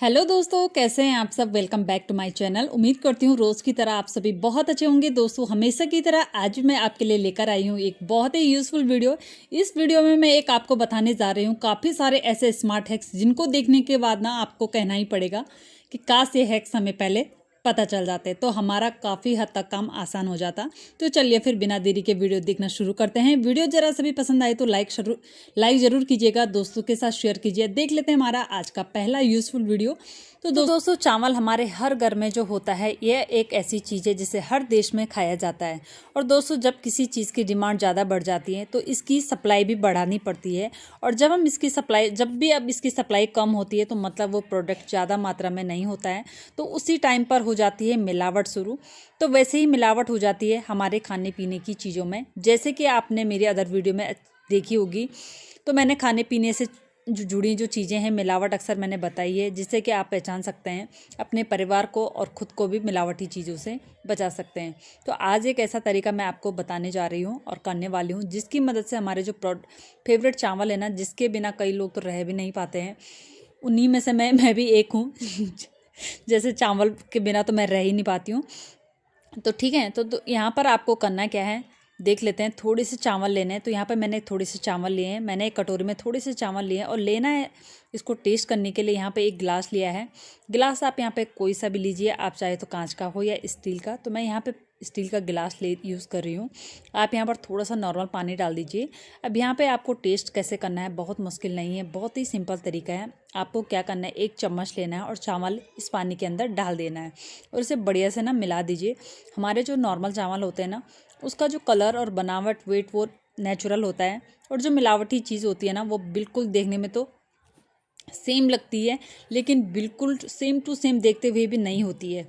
Hello दोस्तों, कैसे हैं आप सब। Welcome back to my channel. उम्मीद करती हूँ रोज़ की तरह आप सभी बहुत अच्छे होंगे। दोस्तों, हमेशा की तरह आज मैं आपके लिए लेकर आई हूँ एक बहुत ही यूज़फुल वीडियो। इस वीडियो में मैं एक आपको बताने जा रही हूँ काफ़ी सारे ऐसे स्मार्ट हैक्स जिनको देखने के बाद ना आपको कहना ही पड़ेगा कि काश ये हैक्स हमें पहले पता चल जाते तो हमारा काफ़ी हद तक काम आसान हो जाता। तो चलिए फिर बिना देरी के वीडियो देखना शुरू करते हैं। वीडियो ज़रा सा भी पसंद आए तो लाइक ज़रूर कीजिएगा, दोस्तों के साथ शेयर कीजिए। देख लेते हैं हमारा आज का पहला यूज़फुल वीडियो। तो दोस्तों, चावल हमारे हर घर में जो होता है यह एक ऐसी चीज़ है जिसे हर देश में खाया जाता है। और दोस्तों, जब किसी चीज़ की डिमांड ज़्यादा बढ़ जाती है तो इसकी सप्लाई भी बढ़ानी पड़ती है। और जब भी अब इसकी सप्लाई कम होती है तो मतलब वो प्रोडक्ट ज़्यादा मात्रा में नहीं होता है, तो उसी टाइम पर हो जाती है मिलावट शुरू। तो वैसे ही मिलावट हो जाती है हमारे खाने पीने की चीज़ों में, जैसे कि आपने मेरी अदर वीडियो में देखी होगी। तो मैंने खाने पीने से जुड़ी जो चीज़ें हैं मिलावट अक्सर मैंने बताई है, जिससे कि आप पहचान सकते हैं अपने परिवार को और ख़ुद को भी मिलावटी चीज़ों से बचा सकते हैं। तो आज एक ऐसा तरीका मैं आपको बताने जा रही हूँ और करने वाली हूँ, जिसकी मदद से हमारे जो फेवरेट चावल है ना, जिसके बिना कई लोग तो रह भी नहीं पाते हैं, उन्हीं में से मैं भी एक हूँ। जैसे चावल के बिना तो मैं रह ही नहीं पाती हूँ। तो ठीक है, तो यहाँ पर आपको करना क्या है देख लेते हैं। थोड़े से चावल लेने हैं। तो यहाँ पर मैंने थोड़े से चावल लिए हैं। मैंने एक कटोरी में थोड़े से चावल लिए हैं और लेना है इसको टेस्ट करने के लिए। यहाँ पे एक गिलास लिया है। गिलास आप यहाँ पे कोई सा भी लीजिए, आप चाहे तो कांच का हो या स्टील का। तो मैं यहाँ पे स्टील का गिलास यूज़ कर रही हूँ। आप यहाँ पर थोड़ा सा नॉर्मल पानी डाल दीजिए। अब यहाँ पे आपको टेस्ट कैसे करना है, बहुत मुश्किल नहीं है, बहुत ही सिंपल तरीका है। आपको क्या करना है, एक चम्मच लेना है और चावल इस पानी के अंदर डाल देना है और इसे बढ़िया से ना मिला दीजिए। हमारे जो नॉर्मल चावल होते हैं ना, उसका जो कलर और बनावट वेट वो नेचुरल होता है, और जो मिलावटी चीज़ होती है ना वो बिल्कुल देखने में तो सेम लगती है, लेकिन बिल्कुल सेम टू सेम देखते हुए भी नहीं होती है।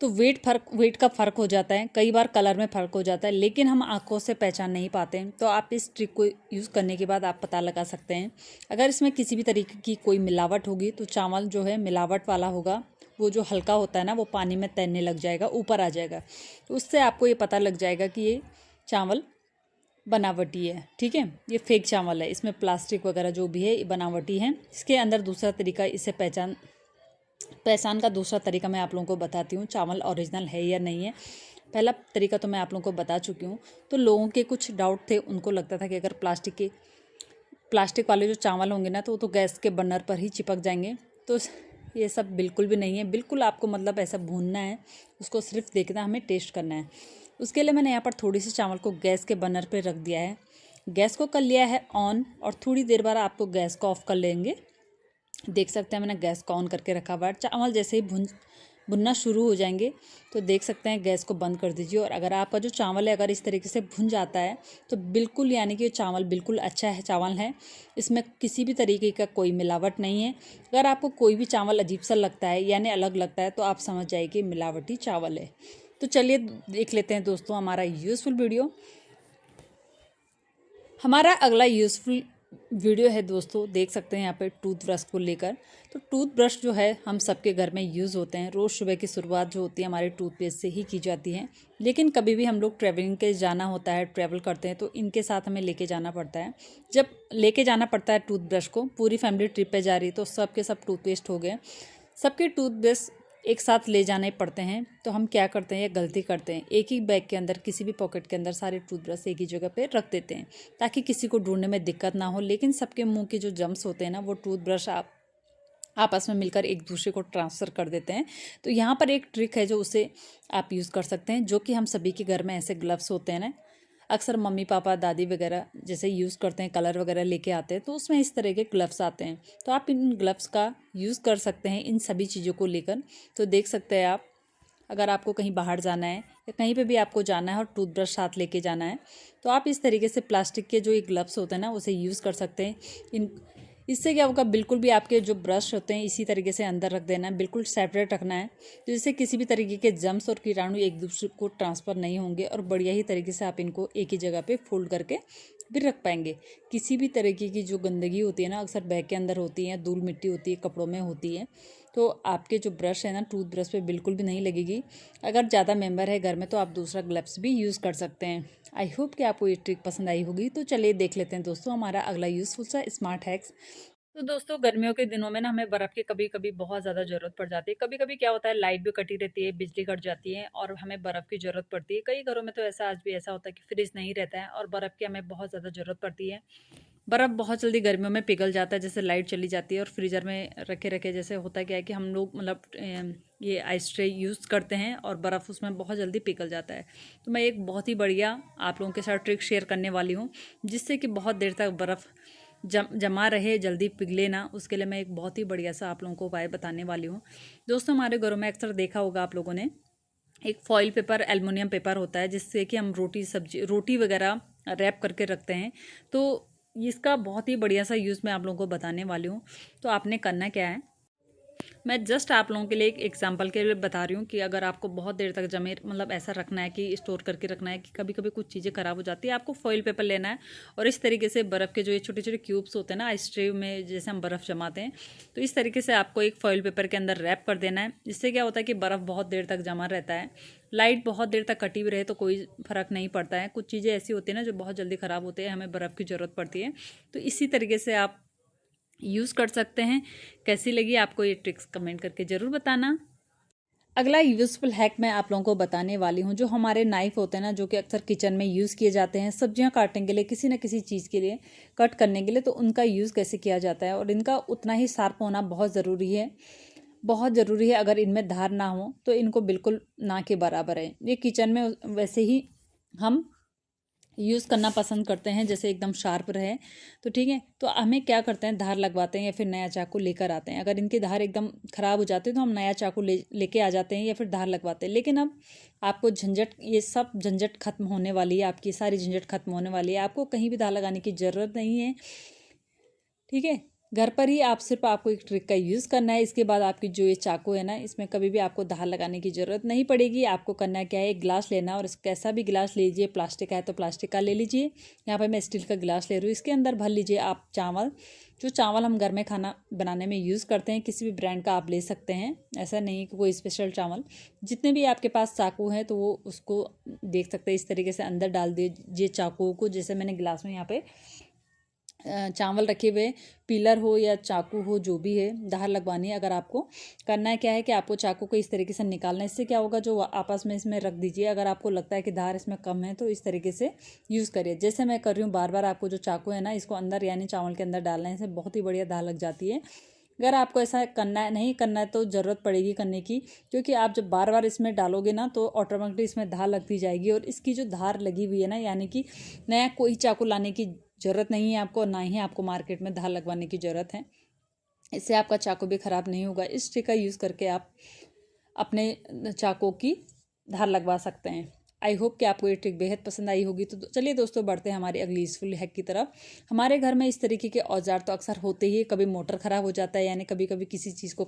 तो वेट का फ़र्क हो जाता है, कई बार कलर में फ़र्क हो जाता है, लेकिन हम आंखों से पहचान नहीं पाते हैं। तो आप इस ट्रिक को यूज़ करने के बाद आप पता लगा सकते हैं। अगर इसमें किसी भी तरीके की कोई मिलावट होगी तो चावल जो है मिलावट वाला होगा, वो जो हल्का होता है ना वो पानी में तैरने लग जाएगा, ऊपर आ जाएगा। तो उससे आपको ये पता लग जाएगा कि ये चावल बनावटी है। ठीक है, ये फेक चावल है, इसमें प्लास्टिक वगैरह जो भी है ये बनावटी है। इसके अंदर दूसरा तरीका, इसे पहचान का दूसरा तरीका मैं आप लोगों को बताती हूँ, चावल ओरिजिनल है या नहीं है। पहला तरीका तो मैं आप लोगों को बता चुकी हूँ। तो लोगों के कुछ डाउट थे, उनको लगता था कि अगर प्लास्टिक वाले जो चावल होंगे ना तो वो तो गैस के बर्नर पर ही चिपक जाएंगे। तो ये सब बिल्कुल भी नहीं है। बिल्कुल आपको मतलब ऐसा भूनना है, उसको सिर्फ देखना, हमें टेस्ट करना है। उसके लिए मैंने यहाँ पर थोड़ी सी चावल को गैस के बर्नर पर रख दिया है, गैस को कर लिया है ऑन, और थोड़ी देर बाद आपको गैस को ऑफ कर लेंगे। देख सकते हैं मैंने गैस को ऑन करके रखा हुआ है। चावल जैसे ही भुनना शुरू हो जाएंगे तो देख सकते हैं गैस को बंद कर दीजिए। और अगर आपका जो चावल है अगर इस तरीके से भुन जाता है तो बिल्कुल, यानी कि चावल बिल्कुल अच्छा है चावल है, इसमें किसी भी तरीके का कोई मिलावट नहीं है। अगर आपको कोई भी चावल अजीब सा लगता है यानी अलग लगता है तो आप समझ जाइए कि मिलावटी चावल है। तो चलिए देख लेते हैं दोस्तों हमारा यूज़फुल वीडियो। हमारा अगला यूज़फुल वीडियो है दोस्तों, देख सकते हैं यहाँ पे टूथब्रश को लेकर। तो टूथब्रश जो है हम सबके घर में यूज़ होते हैं। रोज़ सुबह की शुरुआत जो होती है हमारे टूथपेस्ट से ही की जाती है। लेकिन कभी भी हम लोग ट्रैवलिंग के जाना होता है, ट्रैवल करते हैं, तो इनके साथ हमें लेके जाना पड़ता है। जब लेके जाना पड़ता है टूथब्रश को, पूरी फैमिली ट्रिप पे जा रही तो सब के सब टूथपेस्ट हो गए, सबके टूथब्रश एक साथ ले जाने पड़ते हैं। तो हम क्या करते हैं, ये गलती करते हैं, एक ही बैग के अंदर किसी भी पॉकेट के अंदर सारे टूथब्रश एक ही जगह पे रख देते हैं ताकि किसी को ढूंढने में दिक्कत ना हो। लेकिन सबके मुंह के जो जम्स होते हैं ना वो टूथब्रश आपस में मिलकर एक दूसरे को ट्रांसफ़र कर देते हैं। तो यहाँ पर एक ट्रिक है जो उसे आप यूज़ कर सकते हैं, जो कि हम सभी के घर में ऐसे ग्लव्स होते हैं ना, अक्सर मम्मी पापा दादी वगैरह जैसे यूज़ करते हैं, कलर वगैरह लेके आते हैं तो उसमें इस तरह के ग्लव्स आते हैं। तो आप इन ग्लव्स का यूज़ कर सकते हैं इन सभी चीज़ों को लेकर। तो देख सकते हैं आप, अगर आपको कहीं बाहर जाना है या कहीं पे भी आपको जाना है और टूथब्रश साथ लेके जाना है तो आप इस तरीके से प्लास्टिक के जो ये ग्लव्स होते हैं ना उसे यूज़ कर सकते हैं। इससे क्या होगा, बिल्कुल भी आपके जो ब्रश होते हैं इसी तरीके से अंदर रख देना है, बिल्कुल सेपरेट रखना है, तो जिससे किसी भी तरीके के जम्स और कीटाणु एक दूसरे को ट्रांसफ़र नहीं होंगे और बढ़िया ही तरीके से आप इनको एक ही जगह पे फोल्ड करके भी रख पाएंगे। किसी भी तरीके की जो गंदगी होती है ना अक्सर बैग के अंदर होती है, धूल मिट्टी होती है, कपड़ों में होती है, तो आपके जो ब्रश है ना टूथब्रश पे बिल्कुल भी नहीं लगेगी। अगर ज़्यादा मेंबर है घर में तो आप दूसरा ग्लव्स भी यूज़ कर सकते हैं। आई होप कि आपको ये ट्रिक पसंद आई होगी। तो चलिए देख लेते हैं दोस्तों हमारा अगला यूज़फुल सा स्मार्ट हैक्स। तो दोस्तों गर्मियों के दिनों में ना हमें बर्फ़ की कभी-कभी बहुत ज़्यादा ज़रूरत पड़ जाती है। कभी-कभी क्या होता है लाइट भी कटी रहती है, बिजली कट जाती है और हमें बर्फ़ की ज़रूरत पड़ती है। कई घरों में तो ऐसा आज भी ऐसा होता है कि फ्रिज नहीं रहता है और बर्फ़ की हमें बहुत ज़्यादा ज़रूरत पड़ती है। बर्फ़ बहुत जल्दी गर्मियों में पिघल जाता है, जैसे लाइट चली जाती है और फ्रीज़र में रखे-रखे जैसे होता क्या है कि हम लोग मतलब ये आइस ट्रे यूज़ करते हैं और बर्फ़ उसमें बहुत जल्दी पिघल जाता है। तो मैं एक बहुत ही बढ़िया आप लोगों के साथ ट्रिक शेयर करने वाली हूँ, जिससे कि बहुत देर तक बर्फ़ जमा रहे, जल्दी पिघले ना, उसके लिए मैं एक बहुत ही बढ़िया सा आप लोगों को उपाय बताने वाली हूँ। दोस्तों हमारे घरों में अक्सर देखा होगा आप लोगों ने, एक फॉइल पेपर, एल्युमिनियम पेपर होता है जिससे कि हम रोटी वगैरह रैप करके रखते हैं। तो इसका बहुत ही बढ़िया सा यूज़ मैं आप लोगों को बताने वाली हूँ। तो आपने करना क्या है, मैं जस्ट आप लोगों के लिए एक एग्जांपल के लिए बता रही हूँ कि अगर आपको बहुत देर तक जमे मतलब ऐसा रखना है कि स्टोर करके रखना है कि कभी कभी कुछ चीज़ें ख़राब हो जाती है, आपको फॉइल पेपर लेना है और इस तरीके से बर्फ़ के जो ये छोटे छोटे क्यूब्स होते हैं ना आइस ट्रे में जैसे हम बर्फ़ जमाते हैं, तो इस तरीके से आपको एक फॉइल पेपर के अंदर रैप कर देना है। इससे क्या होता है कि बर्फ़ बहुत देर तक जमा रहता है। लाइट बहुत देर तक कटी हुई रहे तो कोई फ़र्क नहीं पड़ता है, कुछ चीज़ें ऐसी होती है ना जो बहुत जल्दी ख़राब होती है, हमें बर्फ़ की ज़रूरत पड़ती है। तो इसी तरीके से आप यूज़ कर सकते हैं। कैसी लगी आपको ये ट्रिक्स कमेंट करके ज़रूर बताना। अगला यूज़फुल हैक मैं आप लोगों को बताने वाली हूँ, जो हमारे नाइफ़ होते हैं ना, जो कि अक्सर किचन में यूज़ किए जाते हैं सब्जियाँ काटने के लिए, किसी न किसी चीज़ के लिए कट करने के लिए, तो उनका यूज़ कैसे किया जाता है और इनका उतना ही शार्प होना बहुत ज़रूरी है। बहुत ज़रूरी है, अगर इनमें धार ना हो तो इनको बिल्कुल ना के बराबर है। ये किचन में वैसे ही हम यूज़ करना पसंद करते हैं जैसे एकदम शार्प रहे, तो ठीक है। तो हमें क्या करते हैं, धार लगवाते हैं या फिर नया चाकू लेकर आते हैं। अगर इनकी धार एकदम ख़राब हो जाती है तो हम नया चाकू लेके आ जाते हैं या फिर धार लगवाते हैं। लेकिन अब आपको झंझट, ये सब झंझट खत्म होने वाली है, आपकी सारी झंझट खत्म होने वाली है, आपको कहीं भी धार लगाने की ज़रूरत नहीं है, ठीक है। घर पर ही आप सिर्फ आपको एक ट्रिक का यूज़ करना है। इसके बाद आपकी जो ये चाकू है ना, इसमें कभी भी आपको धार लगाने की ज़रूरत नहीं पड़ेगी। आपको करना क्या है, एक गिलास लेना है और कैसा भी गिलास लीजिए, प्लास्टिक का है तो प्लास्टिक का ले लीजिए। यहाँ पर मैं स्टील का गिलास ले रही हूँ। इसके अंदर भर लीजिए आप चावल, जो चावल हम घर में खाना बनाने में यूज़ करते हैं, किसी भी ब्रांड का आप ले सकते हैं, ऐसा नहीं कि कोई स्पेशल चावल। जितने भी आपके पास चाकू हैं तो वो उसको देख सकते हैं, इस तरीके से अंदर डाल दीजिए चाकू को, जैसे मैंने गिलास में यहाँ पे चावल रखे हुए, पीलर हो या चाकू हो, जो भी है, धार लगवानी है। अगर आपको करना है क्या है कि आपको चाकू को इस तरीके से निकालना है। इससे क्या होगा, जो आपस में इसमें रख दीजिए। अगर आपको लगता है कि धार इसमें कम है तो इस तरीके से यूज़ करिए, जैसे मैं कर रही हूँ। बार बार आपको जो चाकू है ना, इसको अंदर यानी चावल के अंदर डालना है, इससे बहुत ही बढ़िया धार लग जाती है। अगर आपको ऐसा करना है, नहीं करना है, तो ज़रूरत पड़ेगी करने की, क्योंकि आप जब बार बार इसमें डालोगे ना तो ऑटोमेटिकली इसमें धार लगती जाएगी। और इसकी जो धार लगी हुई है ना, यानी कि नया कोई चाकू लाने की ज़रूरत नहीं है आपको, ना ही आपको मार्केट में धार लगवाने की ज़रूरत है। इससे आपका चाकू भी ख़राब नहीं होगा। इस ट्रिक का यूज़ करके आप अपने चाकू की धार लगवा सकते हैं। आई होप कि आपको ये ट्रिक बेहद पसंद आई होगी। तो चलिए दोस्तों, बढ़ते हैं हमारी अगली यूज़फुल हैक की तरफ। हमारे घर में इस तरीके के औजार तो अक्सर होते ही। कभी मोटर ख़राब हो जाता है, यानी कभी कभी किसी चीज़ को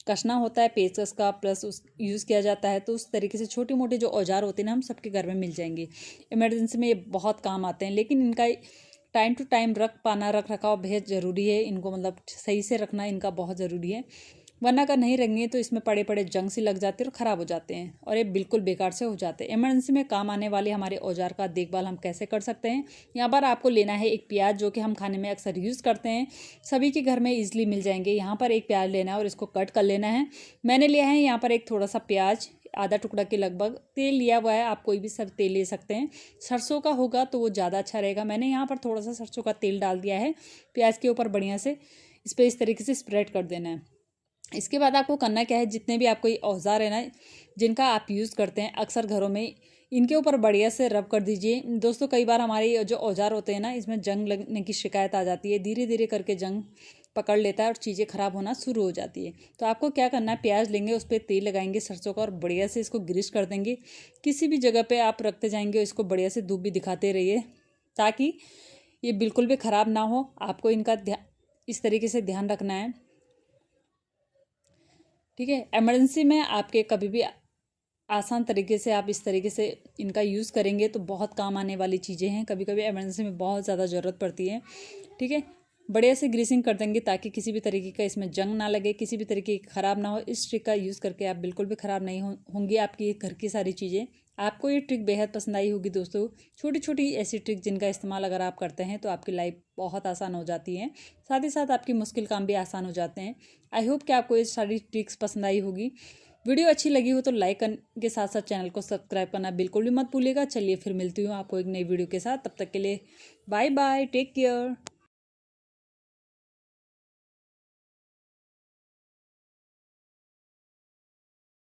कसना होता है, पेचकस का प्लस उस यूज़ किया जाता है। तो उस तरीके से छोटे मोटे जो औजार होते हैं ना, हम सबके घर में मिल जाएंगे। इमरजेंसी में ये बहुत काम आते हैं, लेकिन इनका टाइम टू टाइम रख रखाव बेहद ज़रूरी है। इनको मतलब सही से रखना इनका बहुत ज़रूरी है, वरना अगर नहीं रखेंगे तो इसमें पड़े पड़े जंग सी लग जाते हैं और ख़राब हो जाते हैं और ये बिल्कुल बेकार से हो जाते हैं। इमरजेंसी में काम आने वाले हमारे औजार का देखभाल हम कैसे कर सकते हैं। यहाँ पर आपको लेना है एक प्याज, जो कि हम खाने में अक्सर यूज़ करते हैं, सभी के घर में ईजिली मिल जाएंगे। यहाँ पर एक प्याज लेना है और इसको कट कर लेना है। मैंने लिया है यहाँ पर एक थोड़ा सा प्याज, आधा टुकड़ा के लगभग। तेल लिया हुआ है, आप कोई भी सब तेल ले सकते हैं, सरसों का होगा तो वो ज़्यादा अच्छा रहेगा। मैंने यहाँ पर थोड़ा सा सरसों का तेल डाल दिया है। प्याज के ऊपर बढ़िया से इस पर इस तरीके से स्प्रेड कर देना है। इसके बाद आपको करना क्या है, जितने भी आपको ये औजार है ना, जिनका आप यूज़ करते हैं अक्सर घरों में, इनके ऊपर बढ़िया से रब कर दीजिए। दोस्तों कई बार हमारे ये जो औजार होते हैं ना, इसमें जंग लगने की शिकायत आ जाती है। धीरे धीरे करके जंग पकड़ लेता है और चीज़ें ख़राब होना शुरू हो जाती है। तो आपको क्या करना है, प्याज लेंगे, उस पर तेल लगाएंगे सरसों का और बढ़िया से इसको ग्रीस कर देंगे। किसी भी जगह पे आप रखते जाएंगे, इसको बढ़िया से धूप भी दिखाते रहिए, ताकि ये बिल्कुल भी ख़राब ना हो। आपको इनका इस तरीके से ध्यान रखना है, ठीक है। इमरजेंसी में आपके कभी भी आसान तरीके से आप इस तरीके से इनका यूज़ करेंगे तो बहुत काम आने वाली चीज़ें हैं। कभी कभी इमरजेंसी में बहुत ज़्यादा ज़रूरत पड़ती है, ठीक है। बढ़िया से ग्रीसिंग कर देंगे ताकि किसी भी तरीके का इसमें जंग ना लगे, किसी भी तरीके की ख़राब ना हो। इस ट्रिक का यूज़ करके आप बिल्कुल भी ख़राब नहीं होंगी आपकी घर की सारी चीज़ें। आपको ये ट्रिक बेहद पसंद आई होगी दोस्तों। छोटी छोटी ऐसी ट्रिक जिनका इस्तेमाल अगर आप करते हैं तो आपकी लाइफ बहुत आसान हो जाती है, साथ ही साथ आपकी मुश्किल काम भी आसान हो जाते हैं। आई होप कि आपको ये सारी ट्रिक्स पसंद आई होगी। वीडियो अच्छी लगी हो तो लाइक करने के साथ साथ चैनल को सब्सक्राइब करना बिल्कुल भी मत भूलिएगा। चलिए फिर मिलती हूँ आपको एक नई वीडियो के साथ, तब तक के लिए बाय बाय, टेक केयर।